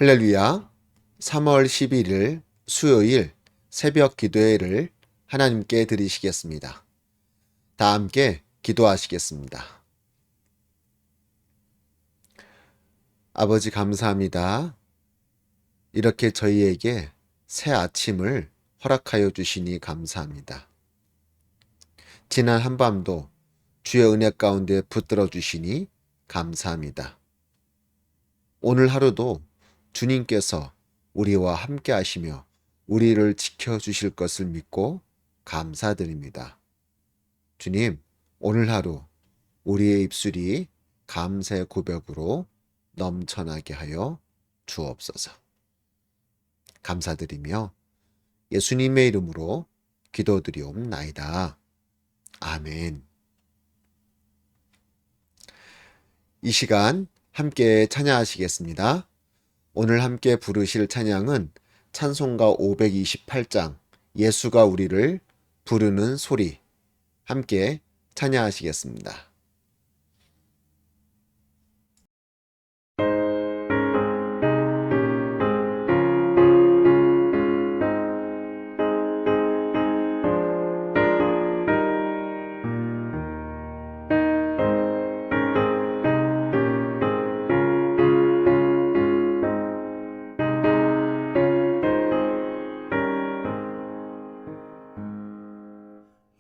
할렐루야. 3월 11일 수요일 새벽 기도회를 하나님께 드리시겠습니다. 다 함께 기도하시겠습니다. 아버지 감사합니다. 이렇게 저희에게 새 아침을 허락하여 주시니 감사합니다. 지난 한밤도 주의 은혜 가운데 붙들어 주시니 감사합니다. 오늘 하루도 주님께서 우리와 함께 하시며 우리를 지켜주실 것을 믿고 감사드립니다. 주님, 오늘 하루 우리의 입술이 감사의 고백으로 넘쳐나게 하여 주옵소서. 감사드리며 예수님의 이름으로 기도드리옵나이다. 아멘. 이 시간 함께 찬양하시겠습니다. 오늘 함께 부르실 찬양은 찬송가 528장 예수가 우리를 부르는 소리 함께 찬양하시겠습니다.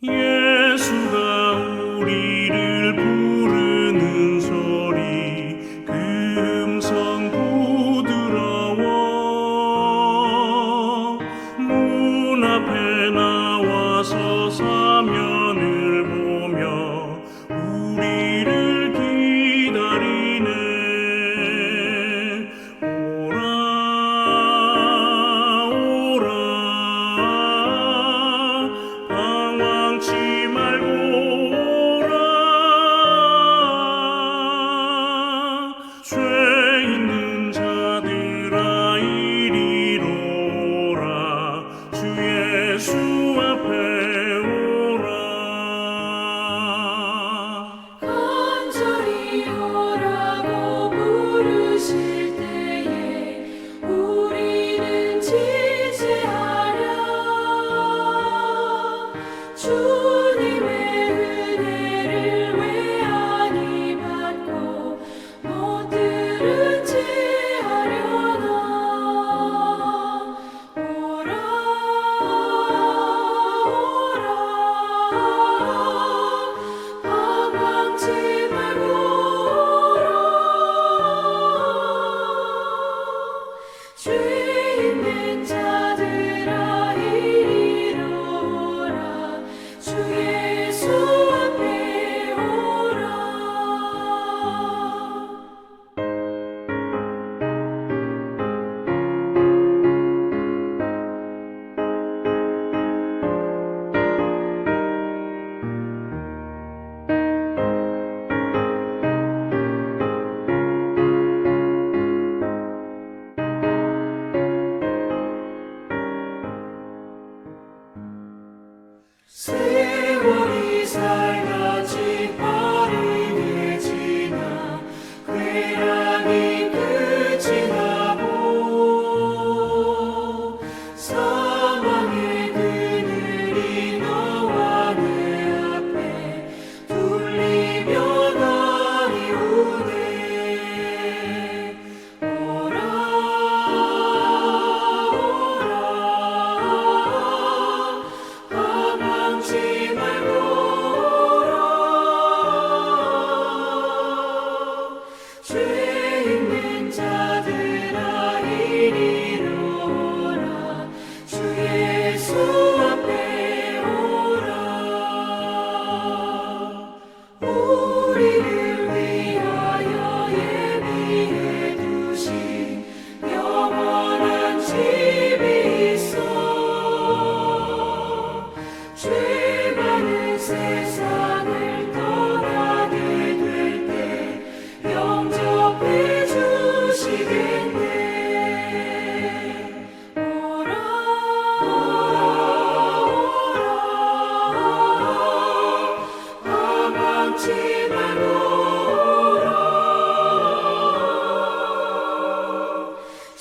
예수가 우리를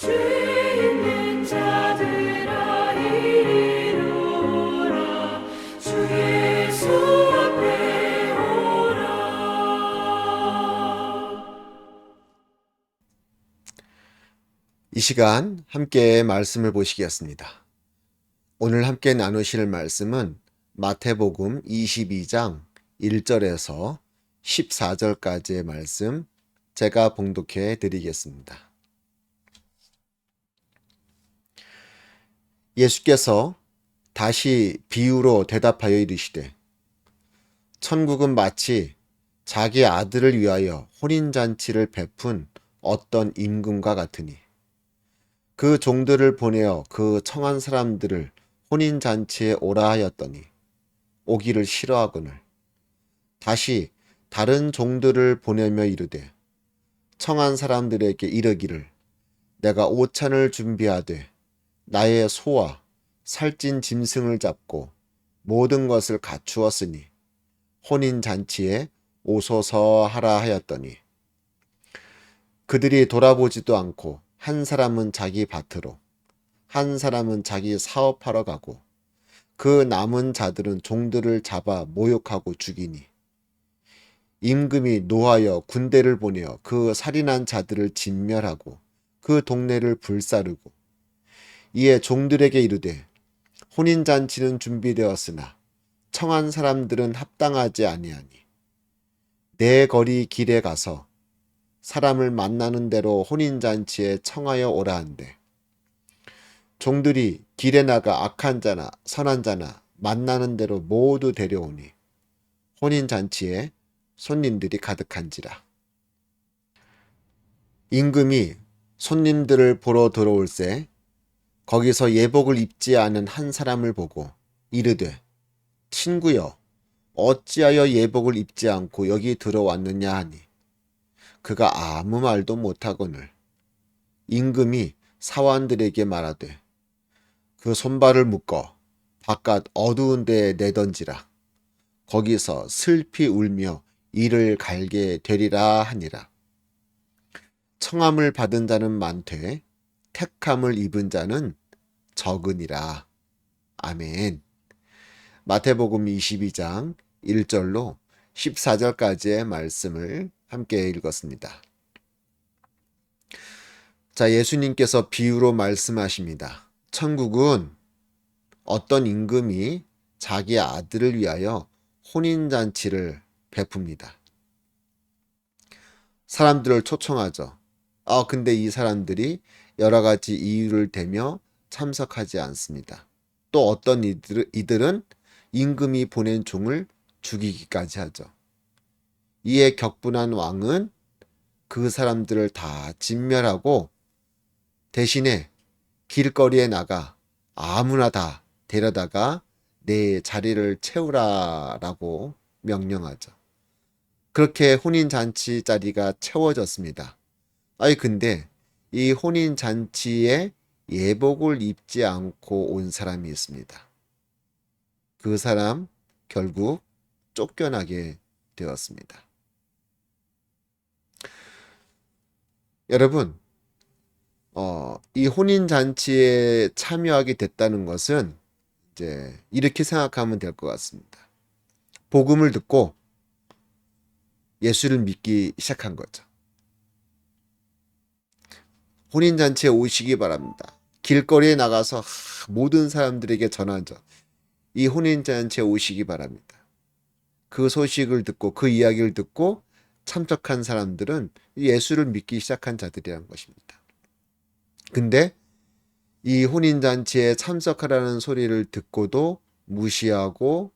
죄 있는 자들아 이리로 오라 주 예수 앞에 오라. 이 시간 함께 말씀을 보시겠습니다. 오늘 함께 나누실 말씀은 마태복음 22장 1절에서 14절까지의 말씀 제가 봉독해 드리겠습니다. 예수께서 다시 비유로 대답하여 이르시되 천국은 마치 자기 아들을 위하여 혼인잔치를 베푼 어떤 임금과 같으니 그 종들을 보내어 그 청한 사람들을 혼인잔치에 오라 하였더니 오기를 싫어하거늘 다시 다른 종들을 보내며 이르되 청한 사람들에게 이르기를 내가 오찬을 준비하되 나의 소와 살찐 짐승을 잡고 모든 것을 갖추었으니 혼인잔치에 오소서 하라 하였더니 그들이 돌아보지도 않고 한 사람은 자기 밭으로 한 사람은 자기 사업하러 가고 그 남은 자들은 종들을 잡아 모욕하고 죽이니 임금이 노하여 군대를 보내어 그 살인한 자들을 진멸하고 그 동네를 불사르고 이에 종들에게 이르되 혼인잔치는 준비되었으나 청한 사람들은 합당하지 아니하니 내 거리 길에 가서 사람을 만나는 대로 혼인잔치에 청하여 오라 한대 종들이 길에 나가 악한 자나 선한 자나 만나는 대로 모두 데려오니 혼인잔치에 손님들이 가득한지라. 임금이 손님들을 보러 들어올새 거기서 예복을 입지 않은 한 사람을 보고 이르되 친구여 어찌하여 예복을 입지 않고 여기 들어왔느냐 하니 그가 아무 말도 못하거늘 임금이 사환들에게 말하되 그 손발을 묶어 바깥 어두운 데에 내던지라. 거기서 슬피 울며 이를 갈게 되리라 하니라. 청함을 받은 자는 많되 택함을 입은 자는 적으니라. 아멘. 마태복음 22장 1절로 14절까지의 말씀을 함께 읽었습니다. 자, 예수님께서 비유로 말씀하십니다. 천국은 어떤 임금이 자기 아들을 위하여 혼인잔치를 베풉니다. 사람들을 초청하죠. 근데 이 사람들이 여러 가지 이유를 대며 참석하지 않습니다. 또 어떤 이들은 임금이 보낸 종을 죽이기까지 하죠. 이에 격분한 왕은 그 사람들을 다 진멸하고 대신에 길거리에 나가 아무나 다 데려다가 내 자리를 채우라라고 명령하죠. 그렇게 혼인잔치 자리가 채워졌습니다. 근데 이 혼인잔치에 예복을 입지 않고 온 사람이 있습니다. 그 사람 결국 쫓겨나게 되었습니다. 여러분, 이 혼인잔치에 참여하게 됐다는 것은 이제 이렇게 생각하면 될 것 같습니다. 복음을 듣고 예수를 믿기 시작한 거죠. 혼인잔치에 오시기 바랍니다. 길거리에 나가서 모든 사람들에게 전하죠. 이 혼인잔치에 오시기 바랍니다. 그 소식을 듣고 그 이야기를 듣고 참석한 사람들은 예수를 믿기 시작한 자들이라는 것입니다. 근데 이 혼인잔치에 참석하라는 소리를 듣고도 무시하고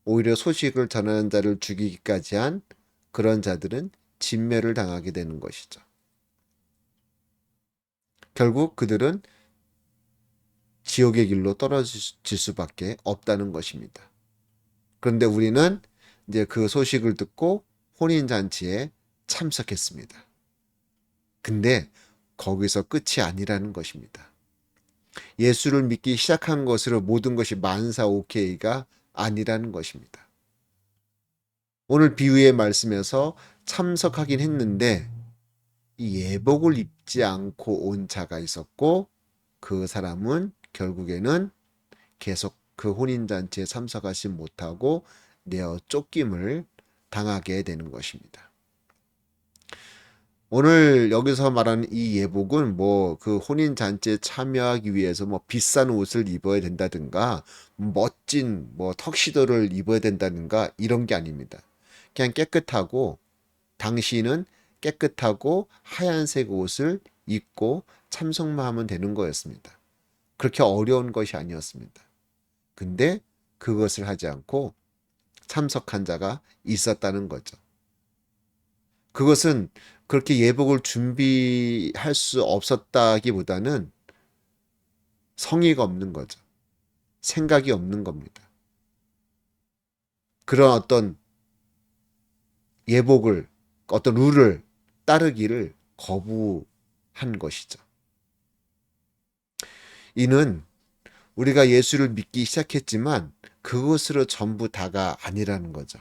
오히려 소식을 전하는 자를 죽이기까지 한 그런 자들은 진멸을 당하게 되는 것이죠. 결국 그들은 지옥의 길로 떨어질 수밖에 없다는 것입니다. 그런데 우리는 이제 그 소식을 듣고 혼인잔치에 참석했습니다. 근데 거기서 끝이 아니라는 것입니다. 예수를 믿기 시작한 것으로 모든 것이 만사 오케이가 아니라는 것입니다. 오늘 비유의 말씀에서 참석하긴 했는데 이 예복을 입지 않고 온 자가 있었고 그 사람은 결국에는 계속 그 혼인잔치에 참석하지 못하고 내어 쫓김을 당하게 되는 것입니다. 오늘 여기서 말하는 이 예복은 뭐 그 혼인 잔치에 참여하기 위해서 뭐 비싼 옷을 입어야 된다든가 멋진 뭐 턱시도를 입어야 된다든가 이런 게 아닙니다. 그냥 깨끗하고 당시는 깨끗하고 하얀색 옷을 입고 참석만 하면 되는 거였습니다. 그렇게 어려운 것이 아니었습니다. 근데 그것을 하지 않고 참석한 자가 있었다는 거죠. 그것은 그렇게 예복을 준비할 수 없었다기보다는 성의가 없는 거죠. 생각이 없는 겁니다. 그런 어떤 예복을, 어떤 룰을 따르기를 거부한 것이죠. 이는 우리가 예수를 믿기 시작했지만 그것으로 전부 다가 아니라는 거죠.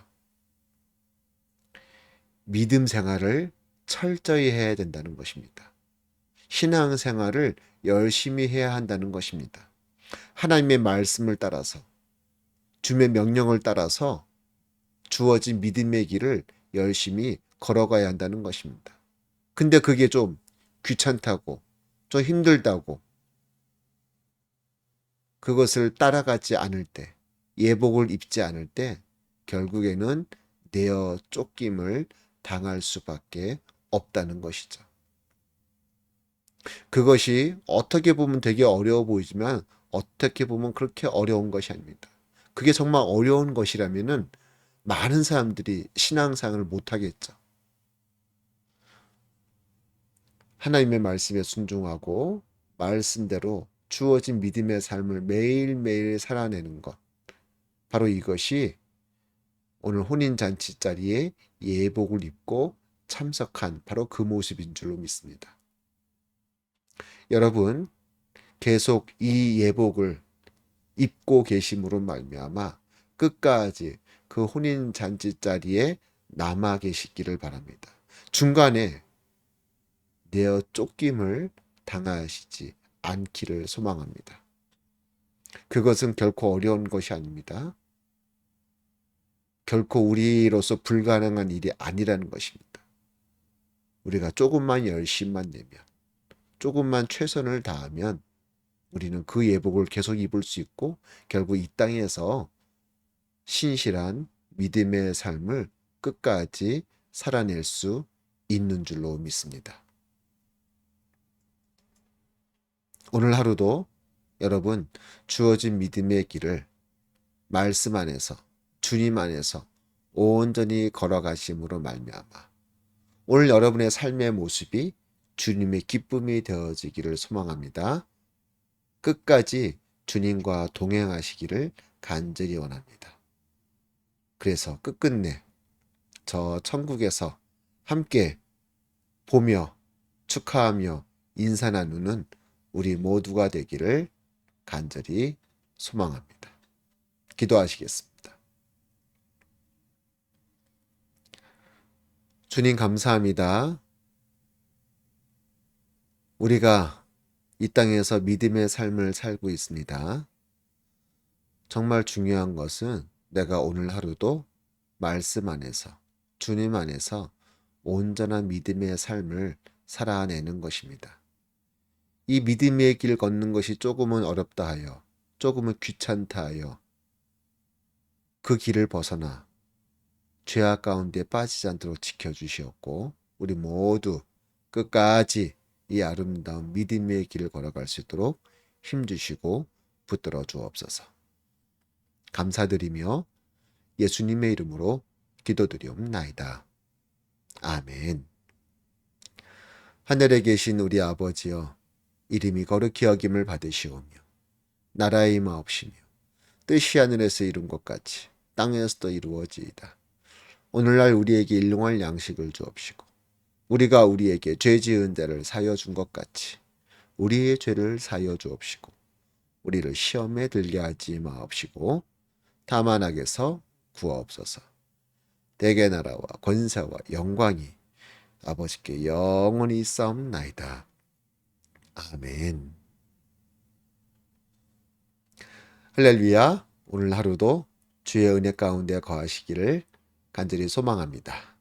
믿음 생활을 철저히 해야 된다는 것입니다. 신앙 생활을 열심히 해야 한다는 것입니다. 하나님의 말씀을 따라서, 주의 명령을 따라서 주어진 믿음의 길을 열심히 걸어가야 한다는 것입니다. 근데 그게 좀 귀찮다고, 좀 힘들다고, 그것을 따라가지 않을 때, 예복을 입지 않을 때, 결국에는 내어 쫓김을 당할 수밖에 없다는 것이죠. 그것이 어떻게 보면 되게 어려워 보이지만 어떻게 보면 그렇게 어려운 것이 아닙니다. 그게 정말 어려운 것이라면은 많은 사람들이 신앙생활을 못하겠죠. 하나님의 말씀에 순종하고 말씀대로 주어진 믿음의 삶을 매일매일 살아내는 것. 바로 이것이 오늘 혼인잔치 자리에 예복을 입고 참석한 바로 그 모습인 줄로 믿습니다. 여러분, 계속 이 예복을 입고 계심으로 말미암아 끝까지 그 혼인잔치 자리에 남아 계시기를 바랍니다. 중간에 내어 쫓김을 당하시지 않기를 소망합니다. 그것은 결코 어려운 것이 아닙니다. 결코 우리로서 불가능한 일이 아니라는 것입니다. 우리가 조금만 열심만 내면, 조금만 최선을 다하면 우리는 그 예복을 계속 입을 수 있고 결국 이 땅에서 신실한 믿음의 삶을 끝까지 살아낼 수 있는 줄로 믿습니다. 오늘 하루도 여러분 주어진 믿음의 길을 말씀 안에서 주님 안에서 온전히 걸어가심으로 말미암아 오늘 여러분의 삶의 모습이 주님의 기쁨이 되어지기를 소망합니다. 끝까지 주님과 동행하시기를 간절히 원합니다. 그래서 끝끝내 저 천국에서 함께 보며 축하하며 인사 나누는 우리 모두가 되기를 간절히 소망합니다. 기도하시겠습니다. 주님 감사합니다. 우리가 이 땅에서 믿음의 삶을 살고 있습니다. 정말 중요한 것은 내가 오늘 하루도 말씀 안에서 주님 안에서 온전한 믿음의 삶을 살아내는 것입니다. 이 믿음의 길 걷는 것이 조금은 어렵다 하여 조금은 귀찮다 하여 그 길을 벗어나 죄악 가운데 빠지지 않도록 지켜주시었고 우리 모두 끝까지 이 아름다운 믿음의 길을 걸어갈 수 있도록 힘주시고 붙들어 주옵소서. 감사드리며 예수님의 이름으로 기도드리옵나이다. 아멘. 하늘에 계신 우리 아버지여 이름이 거룩히 여김을 받으시오며 나라의 임하옵시며 뜻이 하늘에서 이룬 것 같이 땅에서도 이루어지이다. 오늘날 우리에게 일용할 양식을 주옵시고 우리가 우리에게 죄 지은 자를 사여 준 것 같이 우리의 죄를 사여 주옵시고 우리를 시험에 들게 하지 마옵시고 다만 악에서 구하옵소서. 대개 나라와 권세와 영광이 아버지께 영원히 있사옵나이다. 아멘. 할렐루야. 오늘 하루도 주의 은혜 가운데 거하시기를 간절히 소망합니다.